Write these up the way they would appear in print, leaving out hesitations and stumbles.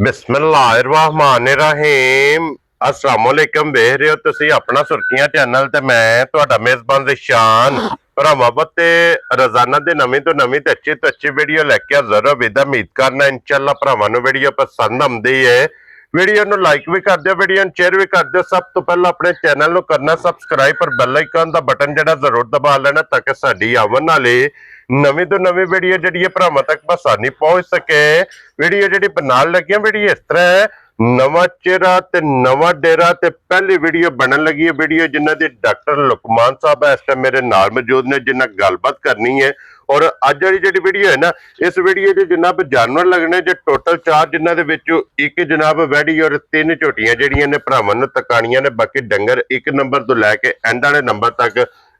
बिस्मिल्लाहिर्रहमानिर्रहीम अस्सलाम वालेकुम। देख रहे हो तुसी अपना सुर्खियां चैनल ते मैं तुहाडा मेजबान रिशान भरावां ते रोजाना दी नवीं तो अच्छी वीडियो लेके हाजिर हो। उम्मीद करना इंशाअल्लाह भरावां नूं वीडियो पसंद आउंदी है। वीडियो नूं लाइक भी कर दिओ, वीडियो नूं शेयर भी कर दिओ। सब तो पहला अपने चैनल नूं करना सबसक्राइब और बेल आइकन दा बटन जिहड़ा जरूर दबा लेना ताकि साडी आवन वाली नवीं तो नवीं वीडियो जिहड़ी भरावां तक आसानी पहुंच सके। वीडियो जिहड़ी बनाण लगी वीडियो इस तरह है, नवा चेहरा ते नवा डेरा ते पहली वीडियो बनन लगी है। वीडियो जिन्हां दी डॉक्टर लुकमान साहब है इस टाइम मेरे नाल मौजूद ने, जिन्हां गलबात करनी है। और अज वाली जिहड़ी वीडियो है ना, इस वीडियो च जनाब जानवर लगने जो टोटल 4, जिन्हां दे विचों एक जनाब वैड़ी और 3 झोटियां जिहड़ियां ने भरावां नूं तकाणियां ने। बाकी डंगर 1 नंबर तो लैके एंड वाले नंबर तक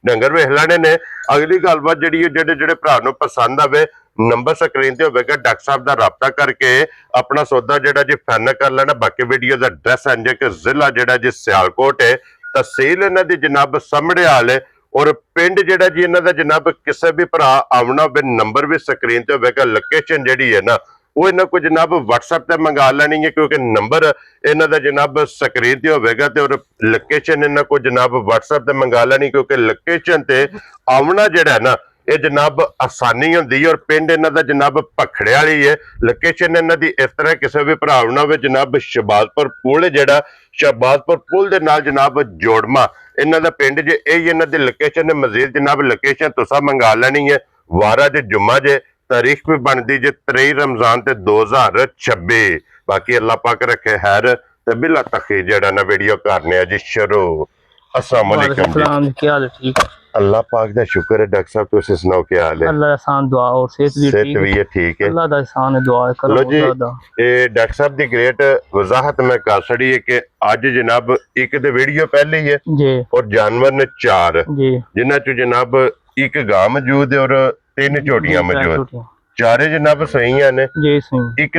डंगर वेख लेने ने। अगली गलबात जिहड़ी जेडे भरा नूं पसंद आवे नंबर स्क्रीन ते होवेगा, डॉक्टर साहब दा राबता करके अपना सौदा जिहड़ा जी फाइनल कर लेना। बाकी वीडियो दा एड्रेस है कि जिला जिहड़ा जी सियालकोट है, तहसील इन्हां दी जनाब समढ़ियाल है और पिंड जिहड़ा जी इन्हां दा जनाब किसी भी भरा आवना होवे नंबर भी स्क्रीन ते होवेगा। लोकेशन जिहड़ी है ना वो इन्हां को जनाब WhatsApp ते मंगा लेनी है, क्योंकि नंबर इन्हां दा जनाब स्क्रीन ते होवेगा ते और लोकेशन इन्हां को जनाब WhatsApp ते मंगा लेनी, क्योंकि लोकेशन ते आवना जिहड़ा है ना ये जनाब आसानी होंदी है। और पिंड इन्हां दा जनाब भखड़े वाली है। लोकेशन इन्हां दी इस तरह किसी भी भरा आवना होवे जनाब शहबाजपुर पुल जिहड़ा शहबाजपुर पुल दे नाल जनाब जोड़मा इन्हां दा पिंड जे यही इन्हां दी लोकेशन है। मजीद जनाब लोकेशन तुसां मंगा लेनी है। वारा जे जुम्मा जे तारीख भी बनती जे 23 रमजान ते 2026। बाकी अल्लाह पाक रखे खैर ते बिला तखी जेड़ा ना वीडियो करने जी शुरू। अस्सलाम वालेकुम जी। क्या हाल है? ठीक है, अल्लाह पाक दा शुक्र है। डॉक्टर साहब तुसी सुनाओ क्या हाल है? अल्लाह दा एहसान दुआ और सेहत भी है ठीक है। अल्लाह दा एहसान है दुआ है लो जी, करम ये डॉक्टर साहब दी ग्रेट वजाहत मैं कर छड़ी है कि अज जनाब एक ते वीडियो पहले ही है जी और जानवर ने 4 जी जिन्हां चो जनाब एक गां मौजूद है और 3 झोटियां मौजूद। चारे जनाब सही ने जी सही। एक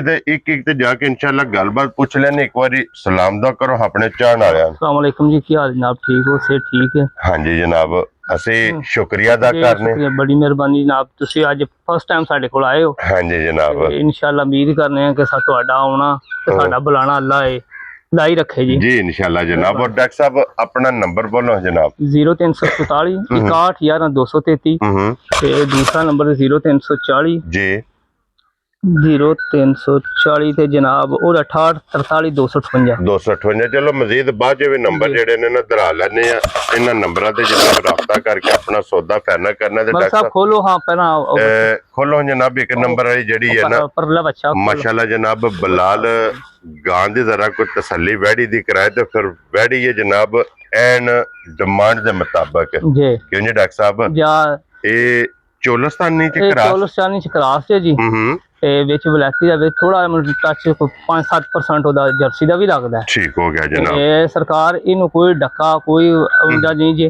ते जाके इंशाल्लाह गलबात पूछ लेने। एक बारी सलाम दा करो अपने चाहन वालियां। अस्सलाम वालेकुम जी, क्या हाल जनाब? ठीक हो? सेहत ठीक है? हाँ जी जनाब, असी शुक्रिया अदा करने। बड़ी मेहरबानी जनाब, तुसी अज फर्स्ट टाइम साडे कोल आए हो। हाँ जी जनाब, इंशाल्लाह उम्मीद करने हैं कि तुहाडा आउणा ते साडा बुलाना अल्लाह है लाई रखे जी। जी इंशाल्लाह जनाब। और डॉक्टर साहब अपना नंबर बोलो जनाब। 0344 61 11 233 ते दूसरा नंबर 0340 जी 0340 ते जनाब और 68 43 258 258। चलो मजीद बाद भी नंबर जेडे ने ना दरा लेने आ। इन्हां नंबरां ते जनाब राब्ता करके अपना सौदा फाइनल करना। ते डॉक्टर साहब खोलो, हाँ पहला खोलो जनाब। एक नंबर वाली जेडी है ना माशाल्लाह जनाब बिलाल गां दी जरा कोई तसल्ली वैड़ी दी कराए तो फिर वैड़ी है जनाब एन डिमांड दे मुताबिक। क्यों जी डॉक्टर साहब? ये चोलस्तानी च क्रास है जी विच ब्लैकी दा थोड़ा टच 5-7% ओदा जर्सी दा भी लगदा है। ठीक हो गया जनाब। सरकार इनु कोई डक्का कोई उंदा नहीं जे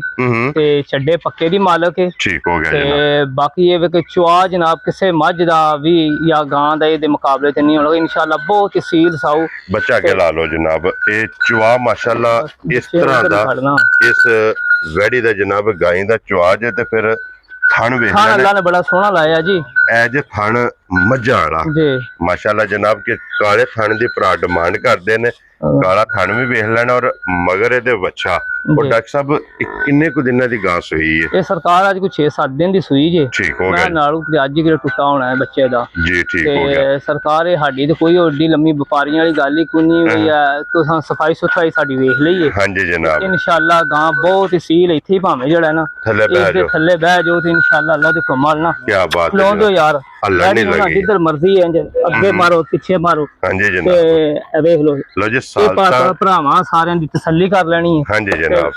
ते छड्डे पक्के दी मालक है। ठीक हो गया ते जनाब। बाकी ये वे कि चुआ जनाब किसे मझ दा भी या गां दा दे मुकाबले ते नहीं होना इंशाल्लाह। बहुत ही सील साऊ बच्चा के ला लो जनाब। ये चुआ माशाल्लाह इस तरह दा इस वैड़ी दा जनाब गाय दा चुआ जे ते फिर थन वेख लेना अल्लाह ने बड़ा सोहना लाया जी। एज थन मज्झां वाला माशाल्लाह जनाब के काले थन दी भरा डिमांड करदे ने। काला थन भी वेख लेना और मगर एदे वच्छा। और डॉक्टर साहब किन्ने को दिनां दी गां सुई है? ये सरकार आज कोई 6-7 दिन दी सुई जे। ठीक हो गया। नालू ते आज ही टुटा होना है बच्चे दा जी ठीक हो गया। सरकार हाडी ते कोई ओडी लम्मी व्यापारियां वाली गल ही कोई नहीं है। तुसां सफाई सुथराई साडी वेख लईए। हां जी जनाब इंशाल्लाह गां बहुत ही सील इत्थे भावे जेड़ा ना थल्ले बह जाओ ते इंशाल्लाह अल्लाह दे कमाल ना। क्या बात है दो यार अल्लाह नहीं लगी जिधर मर्जी है अगे मारो पीछे मारो। हां जी जनाब ते देख लो जी सालता भरावां सारियां दी तसल्ली कर लेनी है। हां जी जनाब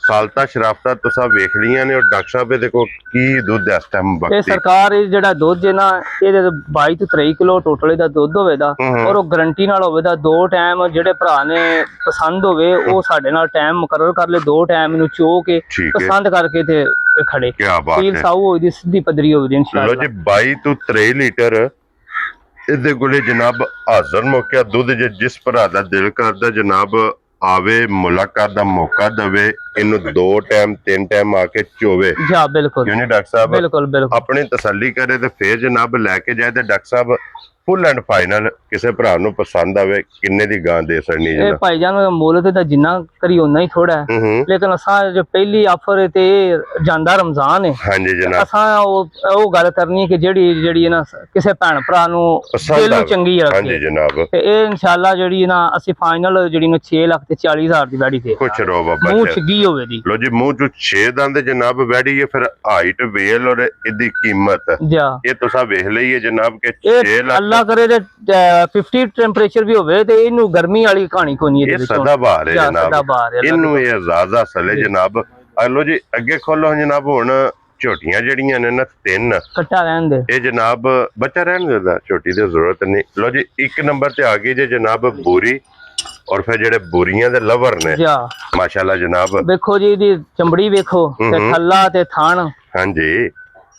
सालता शराफता तुसा वेख लियां ने। और डॉक्टर साहब देखो की दुध इस टाइम वक्त सरकार जेड़ा दुध है ना ये 22 तो 23 किलो टोटल दा दुध होवेदा और वो गारंटी नाल होवेदा। 2 टाइम जेड़े भरा ने पसंद होवे वो साडे नाल टाइम मुकर्रर कर ले। 2 टाइम नु चो के पसंद करके ते खड़े। क्या बात है। साऊ होई दी सीधी पदरी होवे इंशाल्लाह। लो जी 22 तो 23 लीटर इहदे कोले जनाब हाजर मौका दुध जिस भरा दा दिल करदा जनाब आवे मुलाकात दा मौका दवे इनु 2 टाइम 3 टाइम आके चोवे। जी बिल्कुल क्यों नहीं डॉक्टर साहब? बिल्कुल बिल्कुल अपनी तसल्ली करे ते फिर जनाब लेके जाए। ते डॉक्टर साहब ਫੁੱਲ ਐਂਡ ਫਾਈਨਲ ਕਿਸੇ ਭਰਾ ਨੂੰ ਪਸੰਦ ਆਵੇ ਕਿੰਨੇ ਦੀ ਗਾਂ ਦੇ ਸਕਣੀ ਇਹ ਭਾਈ ਜਾਨ ਮੁੱਲ ਤੇ ਤਾਂ ਜਿੰਨਾ ਕਰੀ ਉਨਾ ਹੀ ਥੋੜਾ ਹੈ, ਲੇਕਿਨ ਅਸਾਂ ਜੋ ਪਹਿਲੀ ਆਫਰ ਤੇ ਜਾਂਦਾ ਰਮਜ਼ਾਨ ਹੈ। ਹਾਂਜੀ ਜਨਾਬ, ਅਸਾਂ ਉਹ ਗੱਲ ਕਰਨੀ ਕਿ ਜਿਹੜੀ ਨਾ ਕਿਸੇ ਭੈਣ ਭਰਾ ਨੂੰ ਦਿਲ ਨੂੰ ਚੰਗੀ ਰੱਖੇ। ਹਾਂਜੀ ਜਨਾਬ, ਤੇ ਇਹ ਇਨਸ਼ਾਅੱਲਾ ਜਿਹੜੀ ਨਾ ਅਸੀਂ ਫਾਈਨਲ ਜਿਹੜੀ ਨੂੰ 6,40,000 ਦੀ ਵੈੜੀ ਦੇ ਕੁਛ ਰੋ ਬਾਬਾ ਮੂੰਹ ਛਗੀ ਹੋਵੇ ਦੀ। ਲੋ ਜੀ ਮੂੰਹ ਚ 6 ਦੰਦ ਜਨਾਬ ਵੈੜੀ ਹੈ, ਫਿਰ ਹਾਈਟ ਵੇਲ ਔਰ ਇਹਦੀ ਕੀਮਤ ਇਹ ਤੁਸੀਂ ਵੇਖ ਲਈਏ ਜਨਾਬ ਕਿ 6 ਲੱਖ ਅੱਲਾ ਕਰੇ ਤੇ 50 ਟੈਂਪਰੇਚਰ ਵੀ ਹੋਵੇ ਤੇ ਇਹਨੂੰ ਗਰਮੀ ਵਾਲੀ ਕਹਾਣੀ ਕੋਈ ਨਹੀਂ। ਇਹ ਸਦਾ ਬਹਾਰ ਹੈ ਜਨਾਬ, ਇਹਨੂੰ ਇਹ ਆਜ਼ਾਦ ਅਸਲ ਹੈ ਜਨਾਬ। ਲੋ ਜੀ ਅੱਗੇ ਖੋਲੋ ਜਨਾਬ, ਹੁਣ ਝੋਟੀਆਂ ਜਿਹੜੀਆਂ ਨੇ ਨਾ 3 ਕੱਟਾ ਰਹਿਣ ਦੇ, ਇਹ ਜਨਾਬ ਬੱਚਾ ਰਹਿਣ ਦਿੰਦਾ, ਝੋਟੀ ਦੀ ਜ਼ਰੂਰਤ ਨਹੀਂ। ਲੋ ਜੀ 1 ਨੰਬਰ ਤੇ ਆ ਗਈ ਜੇ ਜਨਾਬ ਬੂਰੀ, ਔਰ ਫਿਰ ਜਿਹੜੇ ਬੂਰੀਆਂ ਦੇ ਲਵਰ ਨੇ ਮਾਸ਼ਾਅੱਲਾ ਜਨਾਬ, ਵੇਖੋ ਜੀ ਇਹਦੀ ਚਮੜੀ ਵੇਖੋ ਤੇ ਥੱਲਾ ਤੇ ਥਣ। ਹਾਂਜੀ,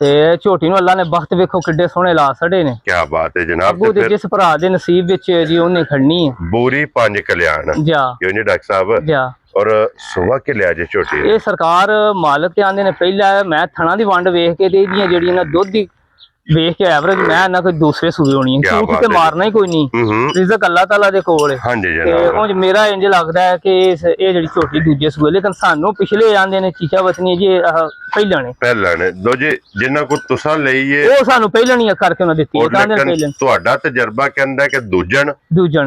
ਤੇ ਝੋਟੀ ਨੂੰ ਅੱਲਾ ਨੇ ਬਖਤ ਵੇਖੋ ਕਿੱਡੇ ਸੋਹਣੇ ਲਾ ਛੜੇ ਨੇ। ਕੀ ਬਾਤ ਹੈ ਜਨਾਬ, ਅੱਗੂ ਤੇ ਜਿਸ ਭਰਾ ਦੇ ਨਸੀਬ ਵਿੱਚ ਜੀ ਉਹਨੇ ਖੜਨੀ ਹੈ। ਬੂਰੀ 5 ਕਲਿਆਣ ਕਿਉਂ ਜੀ ਡਾਕਟਰ ਸਾਹਿਬ, ਔਰ ਸੁਵਾ ਕੇ ਲਿਆ ਜੇ ਝੋਟੀ ਇਹ ਸਰਕਾਰ ਮਾਲਕ ਤੇ ਆਂਦੇ ਨੇ ਪਹਿਲਾਂ ਮੈਂ ਥਣਾ ਦੀ ਵੰਡ ਵੇਖ ਕੇ ਤੇ ਇਹਦੀਆਂ ਜਿਹੜੀਆਂ ਨਾ ਦੁੱਧ ਦੀ ਵੇਖ ਕੇ ਐਵਰੇਜ ਮੈਂ ਨਾ ਕੋਈ ਦੂਸਰੇ ਸੂਏ ਹੋਣੀ ਹੈ, ਝੂਠ ਤੇ ਮਾਰਨਾ ਹੀ ਕੋਈ ਨਹੀਂ, ਰਿਜ਼ਕ ਅੱਲਾਹ ਤਾਲਾ ਦੇ ਕੋਲ ਹੈ। ਤੇ ਉਂਝ ਮੇਰਾ ਇੰਜ ਲੱਗਦਾ ਹੈ ਕਿ ਇਹ ਜਿਹੜੀ ਝੋਟੀ ਦੂਜੇ ਸੂਏ, ਲੇਕਿਨ ਸਾਨੂੰ ਪਿਛਲੇ ਆਂਦੇ ਨੇ ਚੀਚਾ ਵਤਨੀ ਜੀ ਪਹਿਲਾਂ ਨੇ ਦੋ ਜੀ ਜਿੰਨਾ ਕੋ ਤੁਸਾਂ ਲਈਏ ਉਹ ਸਾਨੂੰ ਪਹਿਲਾਂ ਨਹੀਂ ਕਰਕੇ ਉਹਨਾਂ ਦਿੱਤੀ ਹੈ। ਤੁਹਾਡਾ ਤਜਰਬਾ ਕਹਿੰਦਾ ਕਿ ਦੂਜਣ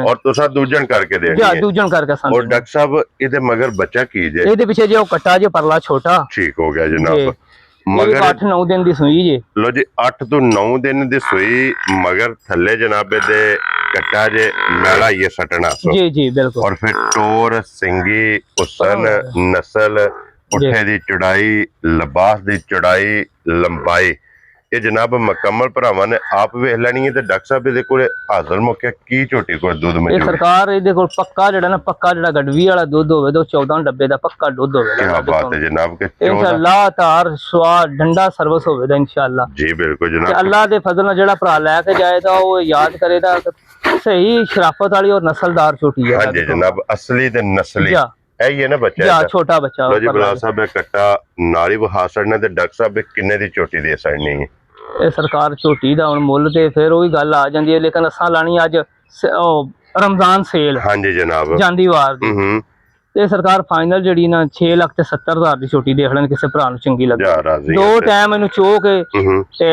ਔਰ ਤੁਸਾਂ ਦੂਜਣ ਕਰਕੇ ਦੇਣੀ ਹੈ, ਦੂਜਣ ਕਰਕੇ ਸਾਨੂੰ। ਔਰ ਡਾਕਟਰ ਸਾਹਿਬ ਇਹਦੇ ਮਗਰ ਬੱਚਾ ਕੀ ਜੇ, ਇਹਦੇ ਪਿੱਛੇ ਜੇ ਉਹ ਕੱਟਾ ਜੇ ਪਰਲਾ ਛੋਟਾ ਠੀਕ ਹੋ ਗਿਆ ਜਨਾਬ, ਮਗਰ 8-9 ਦਿਨ ਦੀ ਸੂਈ ਜੀ। ਲੋ ਜੀ 8 ਤੋਂ 9 ਦਿਨ ਦੀ ਸੂਈ, ਮਗਰ ਥੱਲੇ ਜਨਾਬ ਇਹਦੇ ਕੱਟਾ ਜੇ ਮੈਲਾ ਇਹ ਸਟਣਾ ਜੀ ਬਿਲਕੁਲ, ਔਰ ਫਿਰ ਟੋਰ ਸਿੰਗੀ ਉਸਨ ਨਸਲ ਪੁੱਠੇ ਦੀ ਚੜਾਈ ਲਿਬਾਸ ਦੀ ਚੜਾਈ ਲੰਬਾਈ ਇਹ ਜਨਾਬ ਮੁਕੰਮਲ ਭਰਾਵਾਂ ਨੇ ਆਪ ਵੇਖ ਲੈਣੀ ਹੈ। ਤੇ ਡਾਕਟਰ ਸਾਹਿਬ ਇਹਦੇ ਕੋਲੇ ਹਾਜ਼ਰ ਮੌਕੇ ਕੀ ਝੋਟੀ ਕੋਲ ਦੁੱਧ ਮਿਲੂ? ਇਹ ਸਰਕਾਰ ਇਹਦੇ ਕੋਲ ਪੱਕਾ ਜਿਹੜਾ ਗੜਵੀ ਵਾਲਾ ਦੁੱਧ ਹੋਵੇ ਤੇ 14 ਡੱਬੇ ਦਾ ਪੱਕਾ ਦੁੱਧ ਹੋਵੇ। ਕੀ ਬਾਤ ਹੈ ਜਨਾਬ, ਕਿ ਇਨਸ਼ਾਅੱਲਾ ਤਾਰ ਸਵਾਦ ਡੰਡਾ ਸਰਵਿਸ ਹੋਵੇ ਦਾ ਇਨਸ਼ਾਅੱਲਾ ਜੀ ਬਿਲਕੁਲ ਜਨਾਬ। ਤੇ ਅੱਲਾ ਦੇ ਫਜ਼ਲ ਨਾਲ ਜਿਹੜਾ ਭਰਾ ਲੈ ਕੇ ਜਾਏਗਾ ਉਹ ਯਾਦ ਕਰੇਗਾ ਸਹੀ ਸ਼ਰਾਫਤ ਵਾਲੀ ਔਰ ਨਸਲਦਾਰ ਝੋਟੀ ਹੈ। ਹਾਂਜੀ ਜਨਾਬ, ਅਸਲੀ ਤੇ ਨਸਲੀ ਇਹੀ ਹੈ ਨਾ ਬੱਚਾ, ਛੋਟਾ ਬੱਚਾ। ਲੋ ਜੀ ਬਲਾ ਸਾਹਿਬ ਇਹ ਕੱਟਾ ਨਾਲੀ ਵਹਾ ਛੜਨਾ ਤੇ ਡਾਕਟਰ ਸਾਹਿਬ ਕਿੰਨੇ ਦੀ ਝੋਟੀ ਦੇ ਛੜਨੀ ਹੈ? ਇਹ ਸਰਕਾਰ ਝੋਟੀ ਦਾ ਹੁਣ ਮੁੱਲ ਤੇ ਫਿਰ ਉਹੀ ਗੱਲ ਆ ਜਾਂਦੀ ਹੈ, ਲੇਕਿਨ ਅਸਾਂ ਲਾਣੀ ਅੱਜ ਰਮਜ਼ਾਨ ਸੇਲ ਹਾਂਜੀ ਜਨਾਬ ਜਾਂਦੀ ਵਾਰ ਦੀ, ਤੇ ਸਰਕਾਰ ਫਾਈਨਲ ਜਿਹੜੀ ਨਾ 6,70,000 ਦੀ ਝੋਟੀ ਦੇਖ ਲੈਣ ਕਿਸੇ ਭਰਾ ਨੂੰ ਚੰਗੀ ਲੱਗੇ, 2 ਟਾਈਮ ਇਹਨੂੰ ਚੋ ਕੇ ਤੇ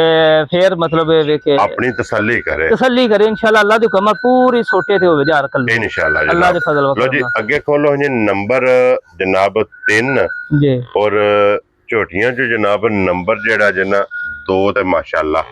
ਫਿਰ ਮਤਲਬ ਇਹ ਵੇਖੇ ਆਪਣੀ ਤਸੱਲੀ ਕਰੇ ਇਨਸ਼ਾਅੱਲਾ ਅੱਲਾ ਦੇ ਹੁਕਮ ਪੂਰੀ ਛੋਟੇ ਤੇ ਹੋਵੇ ਯਾਰ ਕੱਲ ਇਨਸ਼ਾਅੱਲਾ ਅੱਲਾ ਦੇ ਫਜ਼ਲ ਲੋ ਜੀ ਅੱਗੇ ਖੋਲੋ ਜੀ ਨੰਬਰ ਜਨਾਬ 3 ਜੀ, ਔਰ ਝੋਟੀਆਂ ਚ ਜਨਾਬ ਨੰਬਰ ਜਿਹੜਾ ਜਨਾ 2 ਤੇ ਮਾਸ਼ਾਅੱਲਾ।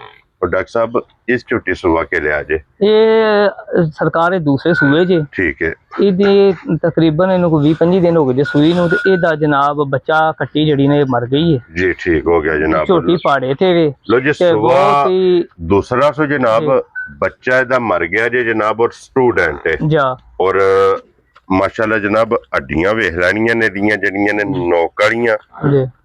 ਡਾਕਟਰ ਸਾਹਿਬ ਇਸ ਝੋਟੀ ਸੁਵਾ ਕੇ ਲਿਆ ਜੇ, ਇਹ ਸਰਕਾਰ ਇਹ ਦੂਸਰੇ ਸੂਏ ਜੇ, ਠੀਕ ਹੈ, ਇਹਦੀ ਤਕਰੀਬਨ ਇਹਨੂੰ ਕੋਈ 20-25 ਦਿਨ ਹੋ ਗਏ ਜੇ ਸੂਈ ਨੂੰ, ਤੇ ਇਹਦਾ ਜਨਾਬ ਬੱਚਾ ਕੱਟੀ ਜਿਹੜੀ ਨੇ ਮਰ ਗਈ ਹੈ ਜੀ, ਠੀਕ ਹੋ ਗਿਆ ਜਨਾਬ, ਝੋਟੀ ਪਾੜੇ ਤੇ ਵੇ। ਲੋ ਜੀ ਸੁਵਾ ਦੂਸਰਾ ਸੋ ਜਨਾਬ ਬੱਚਾ ਇਹਦਾ ਮਰ ਗਿਆ ਜੇ ਜਨਾਬ, ਔਰ ਸਟੂਡੈਂਟ ਹੈ ਜਾ, ਔਰ ਮਾਸ਼ਾਅੱਲਾ ਜਨਾਬ ਹੱਡੀਆਂ ਵੇਖ ਲੈਣੀਆਂ ਨੇ ਦੀਆਂ ਜਿਹੜੀਆਂ ਨੇ ਨੋਕ ਵਾਲੀਆਂ,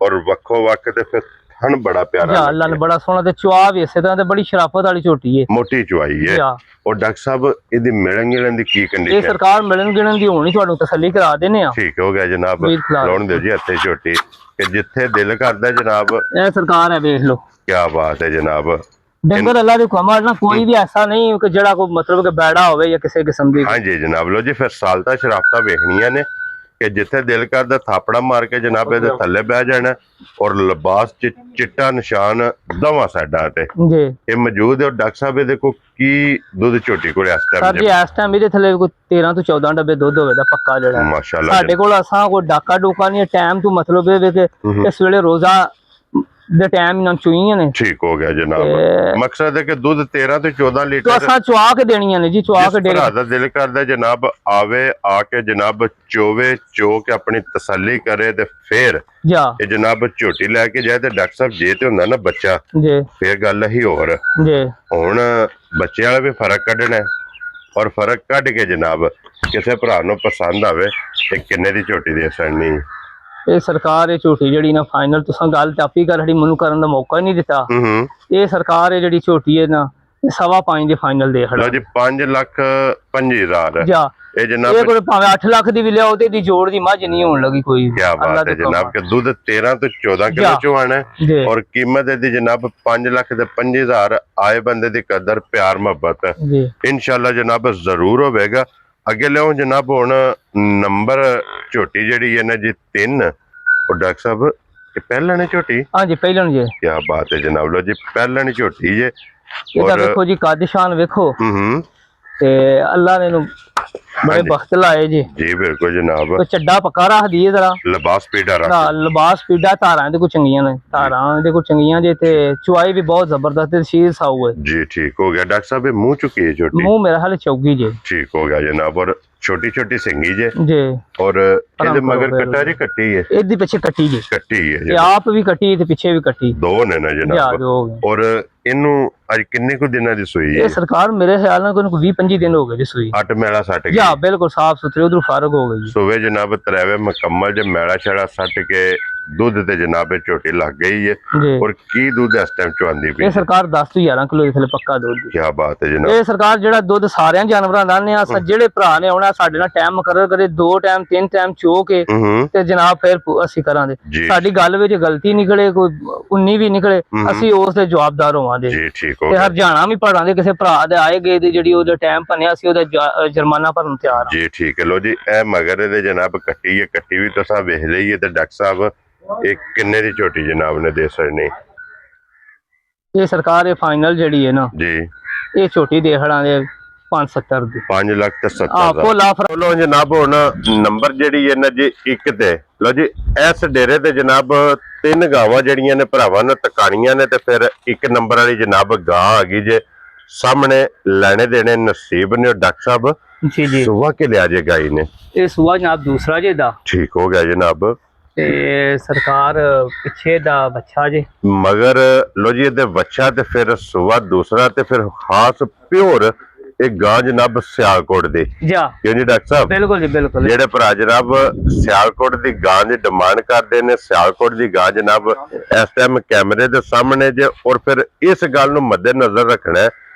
ਔਰ ਵੱਖੋ ਵੱਖ ਤੇ ਫਿਰ ਥਣ ਬੜਾ ਪਿਆਰਾ ਹੈ, ਅੱਲਾ ਨੇ ਬੜਾ ਸੋਹਣਾ ਤੇ ਚੁਆ ਵੀ ਇਸੇ ਤਰ੍ਹਾਂ ਤੇ ਬੜੀ ਸ਼ਰਾਫਤ ਵਾਲੀ ਝੋਟੀ ਹੈ, ਮੋਟੀ ਚੁਆਈ ਹੈ। ਔਰ ਡਾਕਟਰ ਸਾਹਿਬ ਇਹਦੀ ਮਿਲਣ ਗਿਲਣ ਦੀ ਕੀ ਕੰਡੀਸ਼ਨ? ਇਹ ਸਰਕਾਰ ਮਿਲਣ ਗਿਲਣ ਦੀ ਹੋਣੀ ਤੁਹਾਨੂੰ ਤਸੱਲੀ ਕਰਾ ਦੇਨੇ ਆ। ਠੀਕ ਹੋ ਗਿਆ ਜਨਾਬ, ਲਾਉਣ ਦਿਓ ਜੀ ਹੱਥੇ ਝੋਟੀ ਕਿ ਜਿੱਥੇ ਦਿਲ ਕਰਦਾ ਜਨਾਬ, ਇਹ ਸਰਕਾਰ ਹੈ ਵੇਖ ਲਓ। ਕੀ ਬਾਤ ਹੈ ਜਨਾਬ, ਡੰਗਰ ਅੱਲਾ ਦੇ ਹੁਕਮ ਨਾਲ ਕੋਈ ਵੀ ਐਸਾ ਨਹੀਂ ਕਿ ਜਿਹੜਾ ਕੋਈ ਮਤਲਬ ਕਿ ਬੈੜਾ ਹੋਵੇ ਜਾਂ ਕਿਸੇ ਕਿਸਮ ਦੀ। ਹਾਂਜੀ ਜਨਾਬ, ਲੋ ਜੀ ਫਿਰ ਸਾਲਤਾ ਸ਼ਰਾਫਤਾਂ ਵੇਖਣੀਆਂ ਨੇ ਕਿ ਜਿੱਥੇ ਦਿਲ ਕਰਦਾ ਥਾਪੜਾ ਮਾਰ ਕੇ ਜਨਾਬ ਇਹਦੇ ਥੱਲੇ ਬਹਿ ਜਾਣਾ, ਔਰ ਲਿਬਾਸ ਚ ਚਿੱਟਾ ਨਿਸ਼ਾਨ ਦੋਵਾਂ ਸਾਈਡਾਂ ਤੇ ਜੀ ਇਹ ਮੌਜੂਦ ਹੈ। ਔਰ ਡਾਕਟਰ ਸਾਹਿਬ ਇਹਦੇ ਕੋ ਕੀ ਦੁੱਧ ਝੋਟੀ ਕੋਲ ਇਸ ਟਾਈਮ? ਸਰ ਜੀ ਇਸ ਟਾਈਮ ਇਹਦੇ ਥੱਲੇ ਕੋਈ 13 ਤੋਂ 14 ਡੱਬੇ ਦੁੱਧ ਹੋਵੇ ਦਾ ਪੱਕਾ ਜਿਹੜਾ ਮਾਸ਼ਾਅੱਲਾ। ਸਾਡੇ ਕੋਲ ਅਸਾਂ ਕੋਈ ਡਾਕਾ ਡੋਕਾ ਨਹੀਂ, ਟਾਈਮ ਤੋਂ ਮਤਲਬ ਇਹ ਵੇ ਕਿ ਇਸ ਵੇਲੇ ਰੋਜ਼ਾ ਦੇ ਟਾਈਮ ਨਾਲ ਚੁਈਆਂ ਨੇ। ਠੀਕ ਹੋ ਗਿਆ ਜਨਾਬ, ਮਕਸਦ ਹੈ ਕਿ ਦੁੱਧ 13 ਤੋਂ 14 ਲੀਟਰ ਅਸਾਂ ਚੁਆ ਕੇ ਦੇਣੀਆਂ ਨੇ ਜੀ, ਚੁਆ ਕੇ ਭਰਾ ਦਾ ਦਿਲ ਕਰਦਾ ਜਨਾਬ ਆਵੇ, ਆ ਕੇ ਜਨਾਬ ਚੋਵੇ, ਚੋ ਕੇ ਆਪਣੀ ਤਸੱਲੀ ਕਰੇ ਤੇ ਫਿਰ ਇਹ ਜਨਾਬ ਝੋਟੀ ਲੈ ਕੇ ਜਾਏ। ਤੇ ਡਾਕਟਰ ਸਾਹਿਬ ਜੇ ਤੇ ਹੁੰਦਾ ਨਾ ਬੱਚਾ ਜੀ, ਫਿਰ ਗੱਲ ਹੀ ਹੋਰ ਜੀ, ਹੁਣ ਬੱਚੇ ਵਾਲਾ ਵੀ ਫਰਕ ਕੱਢਣਾ, ਔਰ ਫਰਕ ਕੱਢ ਕੇ ਜਨਾਬ ਕਿਸੇ ਭਰਾ ਨੂੰ ਪਸੰਦ ਆਵੇ ਤੇ ਕਿੰਨੇ ਦੀ ਝੋਟੀ ਦੇ ਸੜਨੀ। ਇਹ ਸਰਕਾਰ ਇਹ ਝੋਟੀ ਜਿਹੜੀ ਨਾ ਫਾਈਨਲ ਤੁਸੀਂ ਗੱਲ ਚਾਪੀ ਕਰ ਜਿਹੜੀ ਮੈਨੂੰ ਕਰਨ ਦਾ ਮੌਕਾ ਹੀ ਨਹੀਂ ਦਿੱਤਾ। ਇਹ ਸਰਕਾਰ ਇਹ ਜਿਹੜੀ ਝੋਟੀ ਹੈ ਨਾ 5.25 ਦੇ ਫਾਈਨਲ ਦੇ ਖੜਾ ਲਓ ਜੀ 5,05,000 ਜਾ ਇਹ ਜਨਾਬ ਇਹ ਕੋਈ ਭਾਵੇਂ 8 ਲੱਖ ਦੀ ਵੀ ਲਿਆਓ ਤੇ ਦੀ ਜੋੜ ਦੀ ਮੱਝ ਨਹੀਂ ਹੋਣ ਲੱਗੀ ਕੋਈ ਕੀ ਬਾਤ ਹੈ ਜਨਾਬ ਕਿ ਦੁੱਧ 13 ਤੋਂ 14 ਕਿਲੋ ਚੋਂ ਆਣਾ ਔਰ ਕੀਮਤ ਇਹਦੀ ਜਨਾਬ 5,05,000 ਆਏ ਬੰਦੇ ਦੀ ਕਦਰ ਪਿਆਰ ਮੁਹੱਬਤ ਜੀ ਇਨਸ਼ਾਅੱਲਾ ਜਨਾਬ ਜ਼ਰੂਰ ਹੋਵੇਗਾ। ਅੱਗੇ ਲਿਆਓ ਜਨਾਬ ਹੁਣ ਨੰਬਰ ਝੋਟੀ ਜਿਹੜੀ ਹੈ ਨਾ ਜੀ 3 ਉਹ ਡਾਕਟਰ ਸਾਹਿਬ ਇਹ ਪਹਿਲਾਂ ਨੇ ਝੋਟੀ ਹਾਂਜੀ ਪਹਿਲਾਂ ਜੀ ਕੀ ਬਾਤ ਹੈ ਜਨਾਬ। ਲੋ ਜੀ ਪਹਿਲਾਂ ਨੇ ਝੋਟੀ ਜੇ ਇਹਦਾ ਵੇਖੋ ਜੀ ਕੱਦ ਸ਼ਾਨ ਵੇਖੋ ਹੂੰ ਤੇ ਅੱਲਾ ਨੇ ਇਹਨੂੰ ਬੜੇ ਬਖਤ ਲਾਏ ਜੀ ਬਿਲਕੁਲ ਜਨਾਬ ਕੋਈ ਚੱਡਾ ਪੱਕਾ ਰੱਖ ਦਈਏ ਜਰਾ ਲਿਬਾਸ ਪੀੜਾ ਰੱਖ ਲਿਬਾਸ ਪੀੜਾ ਧਾਰਾਂ ਦੇ ਕੋ ਚੰਗੀਆਂ ਨੇ ਧਾਰਾਂ ਦੇ ਕੋ ਚੰਗੀਆਂ ਜੇ ਤੇ ਚੁਆਈ ਵੀ ਬਹੁਤ ਜ਼ਬਰਦਸਤ ਤੇ ਸ਼ੀਰ ਸਾਊ ਹੈ ਜੀ। ਠੀਕ ਹੋ ਗਿਆ ਡਾਕਟਰ ਸਾਹਿਬ ਇਹ ਮੂੰਹ ਚੁੱਕੀ ਹੈ ਝੋਟੀ ਮੂੰਹ ਮੇਰਾ ਹਾਲੇ ਚੌਗੀ ਜੇ ਠੀਕ ਹੋ ਗਿਆ ਜਨਾਬ ਔਰ छोटी छोटी सिंगी जे जी और ਇਹਦੇ ਮਗਰ ਕੱਟਾ ਜੀ ਕੱਟੀ ਹੈ ਇਹਦੇ ਪਿੱਛੇ ਕੱਟੀ ਜੀ ਕੱਟੀ ਹੈ ਇਹ ਆਪ ਵੀ ਕੱਟੀ ਤੇ ਪਿੱਛੇ ਵੀ ਕੱਟੀ ਦੋ ਨੇ ਨਾ ਜਨਾਬ ਔਰ ਇਹਨੂੰ ਅੱਜ ਕਿੰਨੇ ਕੁ ਦਿਨਾਂ ਦੀ ਸੂਈ ਹੈ ਇਹ ਸਰਕਾਰ ਮੇਰੇ ਖਿਆਲ ਨਾਲ ਕੋਈ 20-25 ਦਿਨ ਹੋ ਗਏ ਜੀ ਸੂਈ 8 ਮੈਲਾ ਸੱਟ ਗਈ ਜੀ ਬਿਲकुल ਸਾਫ ਸੁਥਰੇ ਉਧਰ ਫਾਰਗ ਹੋ ਗਈ ਸੋਵੇ ਜਨਾਬ ਤਰਾਵੇ ਮੁਕੰਮਲ ਜੇ ਮੈਲਾ ਛੜਾ ਸੱਟ ਕੇ ਦੁੱਧ ਤੇ ਜਨਾਬ ਇਹ ਝੋਟੀ ਲੱਗ ਗਈ ਹੈ ਔਰ ਕੀ ਦੁੱਧ ਇਸ ਟਾਈਮ ਚੁਆਂਦੀ ਪਈ ਇਹ ਸਰਕਾਰ 10 ਤੋਂ 11 ਕਿਲੋ ਇਥੇ ਪੱਕਾ ਦੁੱਧ ਕੀ ਬਾਤ ਹੈ ਜਨਾਬ ਇਹ ਸਰਕਾਰ ਜਿਹੜਾ ਦੁੱਧ ਸਾਰਿਆਂ ਜਾਨਵਰਾਂ ਦਾ ਨੇ ਆ ਜਿਹੜੇ ਭਰਾ ਨੇ ਆਉਣਾ ਸਾਡੇ ਨਾਲ ਟਾਈਮ ਮੁਕਰਰ ਕਰੇ 2 ਟਾਈਮ 3 ਟਾਈਮ ਚੋ ਕੇ ਤੇ ਜਨਾਬ ਫਿਰ ਅਸੀਂ ਕਰਾਂਗੇ ਸਾਡੀ ਗੱਲ ਵਿੱਚ ਗਲਤੀ ਨਿਕਲੇ ਕੋਈ 19 ਵੀ ਨਿਕਲੇ ਅਸੀਂ ਉਸ ਦੇ ਜਵਾਬਦਾਰ ਹੋਵਾਂਗੇ ਜੀ ਠੀਕ ਹੋ ਤੇ ਹਰਜਾਣਾ ਵੀ ਪੜਾਂਗੇ ਕਿਸੇ ਭਰਾ ਦੇ ਆਏ ਗਏ ਦੀ ਜਿਹੜੀ ਉਹਦਾ ਟਾਈਮ ਭੰਨਿਆ ਸੀ ਉਹਦਾ ਜੁਰਮਾਨਾ ਭਰਨ ਤਿਆਰ ਜੀ ਠੀਕ ਹੈ ਲੋ ਜੀ ਇਹ ਮਗਰ ਇਹਦੇ ਜਨਾਬ ਕੱਟੀ ਹੈ ਕੱਟੀ ਵੀ ਤੁਸੀਂ ਵੇਖ ਲਈ ਹੈ ਤੇ ਡਾਕਟਰ ਸਾਹਿਬ ਇਹ ਕਿੰਨੇ ਦੀ ਝੋਟੀ ਜਨਾਬ ਨੇ ਦੇ ਸਕਣੀ ਇਹ ਸਰਕਾਰ ਇਹ ਫਾਈਨਲ ਜਿਹੜੀ ਹੈ ਨਾ ਜੀ ਇਹ ਝੋਟੀ ਦੇ ਖੜਾਂ ਦੇ 570 ਦੀ 5,70,000 ਲੋ ਜਨਾਬ ਹੁਣ ਨੰਬਰ ਜਿਹੜੀ ਹੈ ਨਾ ਜੀ ਇੱਕ ਤੇ ਲੋ ਜੀ ਇਸ ਡੇਰੇ ਤੇ ਜਨਾਬ 3 ਗਾਵਾਂ ਜਿਹੜੀਆਂ ਨੇ ਭਰਾਵਾਂ ਨੇ ਤਕਾਣੀਆਂ ਨੇ ਤੇ ਫਿਰ ਇੱਕ ਨੰਬਰ ਵਾਲੀ ਜਨਾਬ ਗਾਂ ਆ ਗਈ ਜੇ ਸਾਹਮਣੇ ਲੈਣੇ ਦੇਣੇ ਨਸੀਬ ਨੇ ਡਾਕਟਰ ਸਾਹਿਬ ਜੀ ਜੀ ਸੁਬਾ ਕੇ ਲਿਆ ਜੇ ਗਾਈ ਨੇ ਇਹ ਸੁਬਾ ਜਨਾਬ ਦੂਸਰਾ ਜੇ ਦਾ ਠੀਕ ਹੋ ਗਿਆ ਜਨਾਬ ਤੇ ਸਰਕਾਰ ਪਿੱਛੇ ਦਾ ਬੱਚਾ ਜੇ ਮਗਰ ਲੋ ਜੀ ਇਹਦੇ ਬੱਚਾ ਤੇ ਫਿਰ ਸੁਬਾ ਦੂਸਰਾ ਤੇ ਫਿਰ ਖਾਸ ਪਿਓਰ ਇਹ ਗਾਂ ਜਨਾਬ ਸਿਆਲਕੋਟ ਦੇ ਕਿਉਂ ਜੀ ਡਾਕਟਰ ਸਾਹਿਬ ਬਿਲਕੁਲ ਜੀ ਬਿਲਕੁਲ ਜਿਹੜੇ ਭਰਾ ਜਨਾਬ ਸਿਆਲਕੋਟ ਦੀ ਗਾਂ ਦੀ ਡਿਮਾਂਡ ਕਰਦੇ ਨੇ ਸਿਆਲਕੋਟ ਦੀ ਗਾਂ ਜਨਾਬ ਇਸ ਟਾਈਮ ਕੈਮਰੇ ਦੇ ਸਾਹਮਣੇ ਜੇ ਔਰ ਫਿਰ ਇਸ ਗੱਲ ਨੂੰ ਮੱਦੇ ਨਜ਼ਰ ਰੱਖਣਾ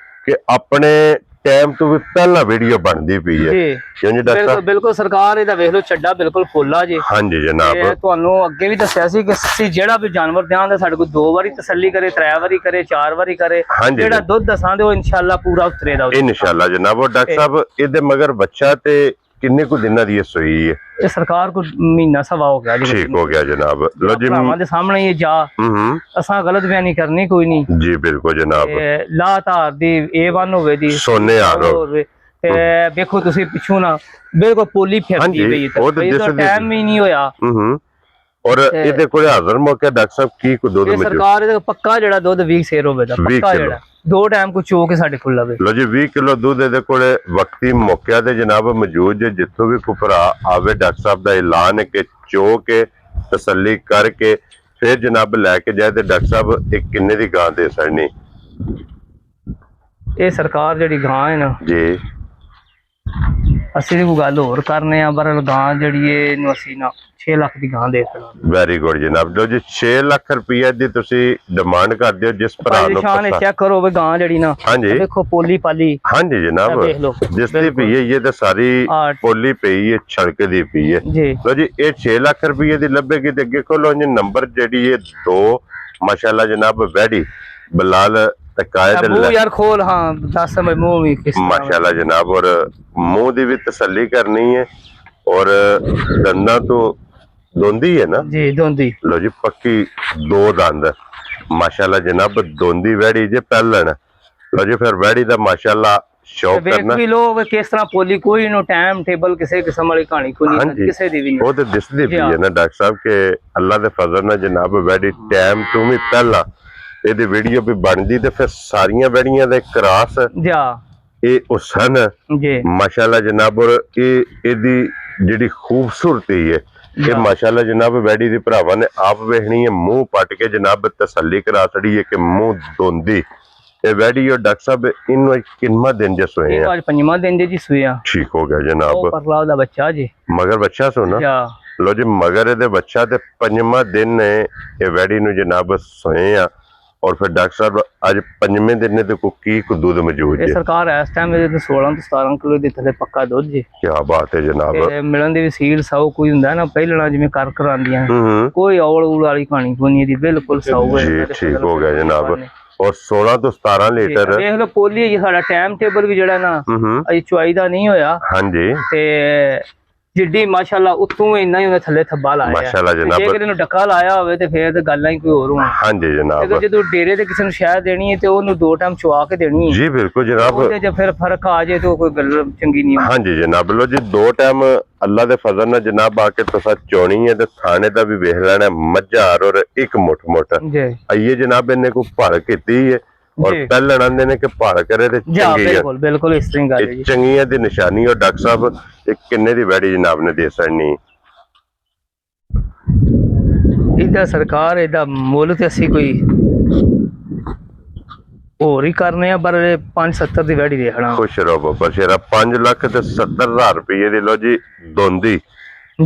ਕਿ ਆਪਣੇ ਟਾਈਮ ਤੋਂ ਵੀ ਪਹਿਲਾਂ ਵੀਡੀਓ ਬਣਦੀ ਪਈ ਹੈ ਕਿਉਂ ਜੀ ਡਾਕਟਰ ਸਾਹਿਬ ਬਿਲਕੁਲ ਸਰਕਾਰ ਇਹਦਾ ਵੇਖ ਲਓ ਛੱਡਾ ਬਿਲਕੁਲ ਫੁੱਲਾ ਜੀ ਹਾਂਜੀ ਜਨਾਬ ਤੁਹਾਨੂੰ ਅੱਗੇ ਵੀ ਦੱਸਿਆ ਸੀ ਕਿ ਅਸੀਂ ਜਿਹੜਾ ਵੀ ਜਾਨਵਰ ਦਿਆਂਦੇ ਸਾਡੇ ਕੋਲ 2 ਵਾਰੀ ਤਸੱਲੀ ਕਰੇ 3 ਵਾਰੀ ਕਰੇ 4 ਵਾਰੀ ਕਰੇ ਜਿਹੜਾ ਦੁੱਧ ਦਸਾਂਦੇ ਉਹ ਇਨਸ਼ਾਅੱਲਾ ਪੂਰਾ ਉਤਰੇ ਦਾ ਇਨਸ਼ਾਅੱਲਾ ਜਨਾਬ ਉਹ ਡਾਕਟਰ ਸਾਹਿਬ ਇਹਦੇ ਮਗਰ ਬੱਚਾ ਤੇ ਕਿੰਨੇ ਕੁ ਦਿਨਾਂ ਦੀ ਸੂਈ ਹੈ ਇਹ ਸਰਕਾਰ ਕੋ ਮਹੀਨਾ ਸਵਾ ਹੋ ਗਿਆ ਜੀ ਠੀਕ ਹੋ ਗਿਆ ਜਨਾਬ ਲੋ ਜੀ ਭਰਾਵਾਂ ਦੇ ਸਾਹਮਣੇ ਇਹ ਜਾ ਅਸਾਂ ਗਲਤ ਬਿਆਨੀ ਕਰਨੀ ਕੋਈ ਨਹੀਂ ਜੀ ਬਿਲਕੁਲ ਜਨਾਬ ਲਾ ਧਾਰ ਦੀ A1 ਹੋਵੇ ਦੀ ਸੋਨੇ ਹਾਰ ਹੋਵੇ ਤੇ ਵੇਖੋ ਤੁਸੀਂ ਪਿੱਛੋਂ ਨਾ ਬਿਲਕੁਲ ਪੋਲੀ ਫਿਰਦੀ ਪਈ ਤੇ ਟਾਈਮ ਹੀ ਨਹੀਂ ਹੋਇਆ ਔਰ ਇਹਦੇ ਕੋਲ ਹਾਜ਼ਰ ਮੌਕੇ ਡਾਕਟਰ ਸਾਹਿਬ ਕੀ ਕੋ ਦੁੱਧ ਮਿਲਦਾ ਸਰਕਾਰ ਇਹਦਾ ਪੱਕਾ ਜਿਹੜਾ ਦੁੱਧ 20 ਸੇਰ ਹੋਵੇ ਦਾ ਪੱਕਾ ਜਿਹੜਾ 2 ਟਾਈਮ ਕੋ ਚੋ ਕੇ ਸਾਡੇ ਕੋਲ ਲਵੇ ਲੋ ਜੀ 20 ਕਿਲੋ ਦੁੱਧ ਇਹਦੇ ਕੋਲ ਵਕਤੀ ਮੌਕਿਆਂ ਤੇ ਜਨਾਬ ਮੌਜੂਦ ਜੇ ਜਿੱਥੋਂ ਵੀ ਕੋ ਭਰਾ ਆਵੇ ਡਾਕਟਰ ਸਾਹਿਬ ਦਾ ਐਲਾਨ ਹੈ ਕਿ ਚੋ ਕੇ ਤਸੱਲੀ ਕਰਕੇ ਫਿਰ ਜਨਾਬ ਲੈ ਕੇ ਜਾਏ ਤੇ ਡਾਕਟਰ ਸਾਹਿਬ ਇਹ ਕਿੰਨੇ ਦੀ ਗਾਂ ਦੇ ਸਕਣੀ ਇਹ ਸਰਕਾਰ ਜਿਹੜੀ ਗਾਂ ਹੈ ਨਾ ਜੀ ਅਸੀਂ ਦੀ ਕੋਈ ਗੱਲ ਹੋਰ ਕਰਨੇ ਆ ਪਰ ਗਾਂ ਜਿਹੜੀ ਇਹਨੂੰ ਅਸੀਂ ਨਾ 6 ਲੱਖ ਦੀ ਗਾਂ ਦੇ ਸਕਦਾ ਵੈਰੀ ਗੁੱਡ ਜਨਾਬ ਜੋ ਜੀ 6 ਲੱਖ ਰੁਪਏ ਦੀ ਤੁਸੀਂ ਡਿਮਾਂਡ ਕਰਦੇ ਹੋ ਜਿਸ ਭਰਾ ਨੂੰ ਪਸੰਦ ਚੈੱਕ ਕਰੋ ਵੀ ਗਾਂ ਜਿਹੜੀ ਨਾ ਦੇਖੋ ਪੋਲੀ ਪਾਲੀ ਹਾਂਜੀ ਜਨਾਬ ਜਿਸ ਦੀ ਪਈ ਹੈ ਇਹ ਤਾਂ ਸਾਰੀ ਪੋਲੀ ਪਈ ਹੈ ਛਲਕੇ ਦੀ ਪਈ ਹੈ ਲੋ ਜੀ ਇਹ 6 ਲੱਖ ਰੁਪਏ ਦੀ ਲੱਭੇਗੀ ਤੇ ਅੱਗੇ ਕੋਲੋਂ ਜੀ ਨੰਬਰ ਜਿਹੜੀ ਹੈ 2 ਮਾਸ਼ਾਅੱਲਾ ਜਨਾਬ ਵੈਡੀ ਬਲਾਲ ਮੂੰਹ ਯਾਰ ਖੋਲ ਹਾਂ ਦੱਸ ਮੈਂ ਮੂੰਹ ਵੀ ਕਿਸ ਮਾਸ਼ਾਅੱਲਾ ਜਨਾਬ ਔਰ ਮੂੰਹ ਦੀ ਵੀ ਤਸੱਲੀ ਕਰਨੀ ਹੈ ਔਰ ਦੰਦਾਂ ਤੋਂ ਦੋਂਦੀ ਹੈ ਨਾ ਜੀ ਦੋਂਦੀ ਲੋ ਜੀ ਪੱਕੀ 2 ਦੰਦ ਮਾਸ਼ਾਅੱਲਾ ਜਨਾਬ ਦੋਂਦੀ ਵੈੜੀ ਜੇ ਪਹਿਲਣ ਲੋ ਜੀ ਫਿਰ ਵੈੜੀ ਦਾ ਮਾਸ਼ਾਅੱਲਾ ਸ਼ੌਕ ਕਰਨਾ ਵੀ ਲੋ ਕਿਸ ਤਰ੍ਹਾਂ ਪੋਲੀ ਕੋਈ ਨੂੰ ਟਾਈਮ ਟੇਬਲ ਕਿਸੇ ਕਿਸਮ ਵਾਲੀ ਕਹਾਣੀ ਕੋਈ ਨਹੀਂ ਕਿਸੇ ਦੀ ਵੀ ਨਹੀਂ ਉਹ ਤੇ ਦਿਸਦੀ ਪਈ ਹੈ ਨਾ ਡਾਕਟਰ ਸਾਹਿਬ ਕਿ ਅੱਲਾ ਦੇ ਫਜ਼ਲ ਨਾਲ ਜਨਾਬ ਵੈੜੀ ਟਾਈਮ ਤੋਂ ਵੀ ਪਹਿਲਾਂ ਇਹਦੀ ਵੀਡੀਓ ਵੀ ਬਣਦੀ ਤੇ ਫਿਰ ਸਾਰੀਆਂ ਵੈੜੀਆਂ ਦੇ ਕਰਾਸ ਇਹ ਹੁਸਨ ਜੀ ਮਾਸ਼ਾਅੱਲਾ ਜਨਾਬ ਔਰ ਇਹ ਇਹਦੀ ਜਿਹੜੀ ਖੂਬਸੂਰਤੀ ਹੈ ਇਹ ਮਾਸ਼ਾਅੱਲਾ ਜਨਾਬ ਵੈੜੀ ਦੀ ਭਰਾਵਾਂ ਨੇ ਆਪ ਵੇਖਣੀ ਹੈ ਮੂੰਹ ਪੱਟ ਕੇ ਜਨਾਬ ਤਸੱਲੀ ਕਰਾ ਛੜੀ ਹੈ ਕਿ ਮੂੰਹ ਦੋਂਦੀ ਇਹ ਵੈੜੀ ਔਰ ਡਾਕਟਰ ਸਾਹਿਬ ਇਹਨੂੰ ਕਿੰਨਾ ਦਿਨ ਜੇ ਸੋਏ ਆ ਅੱਜ 5ਵਾਂ ਦਿਨ ਜੀ ਸੋਇਆ ਠੀਕ ਹੋ ਗਿਆ ਜਨਾਬ ਉਹ ਪਰਲਾ ਦਾ ਬੱਚਾ ਜੀ ਮਗਰ ਬੱਚਾ ਸੋਨਾ ਲੋ ਜੀ ਮਗਰ ਇਹਦੇ ਬੱਚਾ ਤੇ 5ਵਾਂ ਦਿਨ ਨੇ ਇਹ ਵੈੜੀ ਨੂੰ ਜਨਾਬ ਸੋਏ ਆ ਔਰ ਫਿਰ ਡਾਕਟਰ ਸਾਹਿਬ ਅੱਜ ਪੰਜਵੇਂ ਦਿਨ ਨੇ ਤੇ ਕੀ ਦੁੱਧ ਮੌਜੂਦ ਇਹ ਹੈ? ਸਰਕਾਰ ਇਸ ਟਾਈਮ ਇਹਦੇ ਤੇ 16 ਤੋਂ 17 ਕਿਲੋ ਦੇ ਥੱਲੇ ਪੱਕਾ ਦੁੱਧ ਜੀ। ਕੀ ਬਾਤ ਹੈ ਜਨਾਬ। ਤੇ ਮਿਲਣ ਦੀ ਵੀ ਸੀਲ ਸਾਊ ਕੋਈ ਹੁੰਦਾ ਨਾ ਪਹਿਲਣਾ ਜਿਵੇਂ ਕਰ ਕਰਾਂਦੀਆਂ ਕੋਈ ਔਲ ਊਲ ਵਾਲੀ ਕਹਾਣੀ ਕੋਈ ਨਹੀਂ, ਦੀ ਬਿਲਕੁਲ ਸਾਊ ਹੈ ਜੀ। ਠੀਕ ਹੋ ਗਿਆ ਜਨਾਬ। ਔਰ 16 ਤੋਂ 17 ਲੀਟਰ ਦੇਖ ਲਓ ਪੋਲੀ ਜੀ। ਸਾਡਾ ਟਾਈਮ ਟੇਬਲ ਵੀ ਜਿਹੜਾ ਨਾ ਅਜੇ ਚੁਆਈ ਦਾ ਨਹੀਂ ਹੋਇਆ। ਹਾਂਜੀ। ਤੇ ਜਿੱਡੀ ਮਾਸ਼ਾਅੱਲਾ ਉਤੋਂ ਇੰਨਾ ਹੀ ਉਹਨੇ ਥੱਲੇ ਥੱਬਾ ਲਾਇਆ ਮਾਸ਼ਾਅੱਲਾ ਜਨਾਬ। ਜੇ ਕਿਸੇ ਨੂੰ ਡੱਕਾ ਲਾਇਆ ਹੋਵੇ ਤੇ ਫੇਰ ਤੇ ਗੱਲਾਂ ਹੀ ਕੋਈ ਹੋਰ ਹੋਣ। ਹਾਂਜੀ ਜਨਾਬ। ਜਦੋਂ ਡੇਰੇ ਤੇ ਕਿਸੇ ਨੂੰ ਸ਼ਾਇਦ ਦੇਣੀ ਹੈ ਤੇ ਉਹਨੂੰ 2 ਟਾਈਮ ਚੁਆ ਕੇ ਦੇਣੀ ਹੈ ਜੀ। ਬਿਲਕੁਲ ਜਨਾਬ। ਉਹਦੇ ਚ ਫਿਰ ਫਰਕ ਆ ਜਾਏ ਤਾਂ ਕੋਈ ਗੱਲ ਚੰਗੀ ਨਹੀਂ। ਹਾਂਜੀ ਜਨਾਬ। ਲੋ ਜੀ 2 ਟਾਈਮ ਅੱਲਾ ਦੇ ਫਜ਼ਲ ਨਾਲ ਜਨਾਬ ਆ ਕੇ ਤੁਸੀਂ ਚੋਣੀ ਹੈ ਤੇ ਥਾਣੇ ਦਾ ਵੀ ਵੇਖ ਲੈਣਾ ਮੱਝਾਂ ਔਰ ਇੱਕ ਮੁੱਠ ਜੀ। ਆਈਏ ਜਨਾਬ ਇਹਨੇ ਕੋਈ ਭਰ ਕੀਤੀ ਹੈ ਔਰ ਪਹਿਲਣ ਆਂਦੇ ਨੇ ਕਿ ਭਰ ਕਰੇ ਤੇ ਚੰਗੀ ਹੈ। ਬਿਲਕੁਲ ਇਸ ਤਰ੍ਹਾਂ ਗੱਲ ਹੈ ਜੀ। ਚੰਗੀਆਂ ਦੀ ਨਿਸ਼ਾਨੀ। ਔਰ ਡਾਕਟਰ ਸਾਹਿਬ ਇਹ ਕਿੰਨੇ ਦੀ ਵੈੜੀ ਜਨਾਬ ਨੇ ਦੇ ਸਕਣੀ? ਇਹਦਾ ਸਰਕਾਰ ਇਹਦਾ ਮੁੱਲ ਤੇ ਅਸੀਂ ਕੋਈ ਹੋਰ ਹੀ ਕਰਨੇ ਆ ਪਰ 5-70 ਦੀ ਵੈੜੀ ਦੇਖਣਾ। ਖੁਸ਼ ਰਹੋ ਬੱਬਰ ਸ਼ੇਰਾ। 5,70,000 ਰੁਪਏ ਦੀ ਲੋ ਜੀ ਦੋਂਦੀ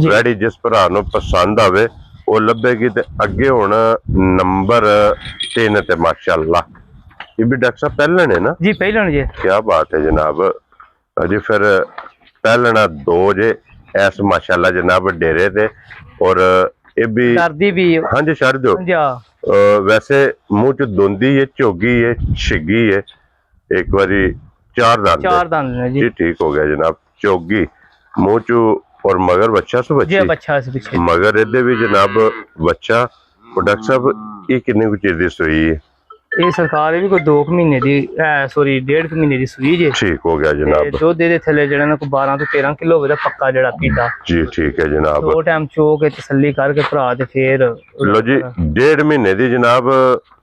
ਵੈੜੀ। ਜਿਸ ਭਰਾ ਨੂੰ ਪਸੰਦ ਆਵੇ ਉਹ ਲੱਭੇਗੀ। ਤੇ ਅੱਗੇ ਹੁਣ ਨੰਬਰ 3 ਤੇ ਮਾਸ਼ਾਅੱਲਾ ਇਹ ਵੀ ਡਾਕਟਰ ਸਾਹਿਬ ਪਹਿਲਣ ਹੈ ਨਾ ਜੀ? ਪਹਿਲਣ ਜੀ। ਕੀ ਬਾਤ ਹੈ ਜਨਾਬ। ਅਜੀ ਫਿਰ ਪਹਿਲਣਾ 2 ਜੇ ਐਸ ਮਾਸ਼ਾਅੱਲਾ ਜਨਾਬ ਡੇਰੇ ਤੇ। ਔਰ ਇਹ ਵੀ ਡਰਦੀ ਵੀ ਹਾਂਜੀ ਛੱਡ ਦਿਓ। ਵੈਸੇ ਮੂੰਹ ਚ ਦੋਂਦੀ ਹੈ, ਝੋਗੀ ਹੈ, ਛਿੱਗੀ ਹੈ। ਇੱਕ ਵਾਰੀ 4 ਦੰਦ ਨੇ ਜੀ। ਠੀਕ ਹੋ ਗਿਆ ਜਨਾਬ। ਝੋਗੀ ਮੂੰਹ ਚ ਔਰ ਮਗਰ ਬੱਚਾ ਸੋ ਬੱਚੀ ਮਗਰ ਇਹਦੇ ਵੀ ਜਨਾਬ ਬੱਚਾ। ਡਾਕਟਰ ਸਾਹਿਬ ਇਹ ਕਿੰਨੇ ਕੁ ਚਿਰ ਦੀ ਸੂਈ ਹੈ? ਇਹ ਸਰਕਾਰ ਵੀ ਕੋਈ 2 ਮਹੀਨੇ ਦੀ ਸੌਰੀ 1.5 ਮਹੀਨੇ ਦੀ ਸੂਈ ਜੇ। ਠੀਕ ਹੋ ਗਿਆ ਜਨਾਬ। ਦੁੱਧ ਦੇ ਥੱਲੇ ਜਿਹੜਾ ਨਾ ਕੋਈ 12 ਤੋਂ 13 ਕਿਲੋ ਹੋਵੇ ਦਾ ਪੱਕਾ ਜਿਹੜਾ ਪੀਦਾ ਜੀ। ਠੀਕ ਹੈ ਜਨਾਬ। 2 ਟਾਈਮ ਚੋ ਕੇ ਤਸੱਲੀ ਕਰਕੇ ਭਰਾ ਤੇ ਫੇਰ ਲੋ ਜੀ 1.5 ਮਹੀਨੇ ਦੀ ਜਨਾਬ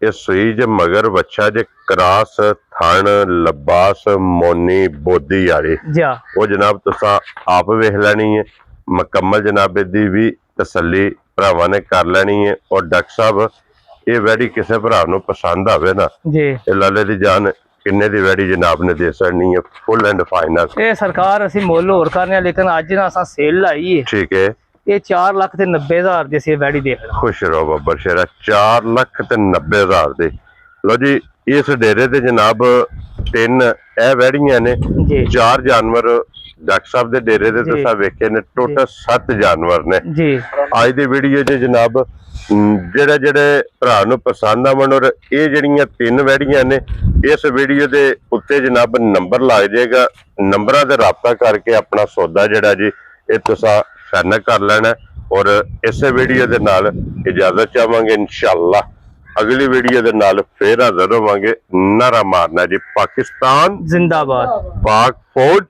ਇਹ ਸੂਈ ਜੇ ਮਗਰ ਬੱਚਾ ਜੇ ਕਰਾਸ ਥਣ ਲਬਾਸ ਮੋਨੀ ਬੋਦੀ ਵਾਲੀ ਉਹ ਜਨਾਬ ਤੁਸੀਂ ਆਪ ਵੇਖ ਲੈਣੀ ਹੈ ਮੁਕੰਮਲ। ਜਨਾਬ ਦੀ ਵੀ ਤਸੱਲੀ ਭਰਾਵਾਂ ਨੇ ਕਰ ਲੈਣੀ ਹੈ। ਔਰ ਡਾਕਟਰ ਸਾਹਿਬ ਇਹ ਵੈੜੀ ਕਿਸੇ ਭਰਾ ਨੂੰ ਪਸੰਦ ਆਵੇ ਨਾ ਜੀ ਇਹ ਲਾਲੇ ਦੀ ਜਾਨ ਕਿੰਨੇ ਦੀ ਵੈੜੀ ਜਨਾਬ ਨੇ ਦੇ ਸਕਣੀ ਹੈ ਫੁੱਲ ਐਂਡ ਫਾਈਨਲ? ਇਹ ਸਰਕਾਰ ਅਸੀਂ ਮੁੱਲ ਹੋਰ ਕਰਨੇ ਆ ਲੇਕਿਨ ਅੱਜ ਨਾ ਅਸਾਂ ਸੇਲ ਲਾਈ ਹੈ। ਠੀਕ ਹੈ। ਇਹ 4,90,000 ਦੀ ਅਸੀਂ ਵੈੜੀ ਦੇਖਣਾ। ਖੁਸ਼ ਰਹੋ ਬੱਬਰ ਸ਼ੇਰਾ। 4,90,000 ਦੇ। ਲੋ ਜੀ ਇਸ ਡੇਰੇ ਤੇ ਜਨਾਬ 3 ਇਹ ਵੈੜੀਆਂ ਨੇ। 4 ਜਾਨਵਰ ਡਾਕਟਰ ਸਾਹਿਬ ਦੇ ਡੇਰੇ ਤੇ ਤੁਸੀਂ ਵੇਖੇ ਨੇ। ਟੋਟਲ 7 ਜਾਨਵਰ ਨੇ ਜੀ। ਅੱਜ ਦੀ ਵੀਡੀਓ 'ਚ ਜਨਾਬ ਜਿਹੜੇ ਭਰਾ ਨੂੰ ਪਸੰਦ ਆਵਣ। ਔਰ ਇਹ ਜਿਹੜੀਆਂ 3 ਵੈੜੀਆਂ ਨੇ ਇਸ ਵੀਡੀਓ ਦੇ ਉੱਤੇ ਜਨਾਬ ਨੰਬਰ ਲੱਗ ਜਾਏਗਾ। ਨੰਬਰਾਂ ਤੇ ਰਾਬਤਾ ਕਰਕੇ ਆਪਣਾ ਸੌਦਾ ਜਿਹੜਾ ਜੀ ਇਹ ਤੁਸੀਂ ਫਾਈਨਲ ਕਰ ਲੈਣਾ। ਔਰ ਇਸੇ ਵੀਡੀਓ ਦੇ ਨਾਲ ਇਜਾਜ਼ਤ ਚਾਹਾਂਗੇ। ਇਨਸ਼ਾਅੱਲਾ ਅਗਲੀ ਵੀਡੀਓ ਦੇ ਨਾਲ ਫੇਰ ਹਾਜ਼ਰ ਹੋਵਾਂਗੇ। ਨਾਰਾ ਮਾਰਨਾ ਜੀ ਪਾਕਿਸਤਾਨ ਜ਼ਿੰਦਾਬਾਦ, ਪਾਕ ਫੌਜ।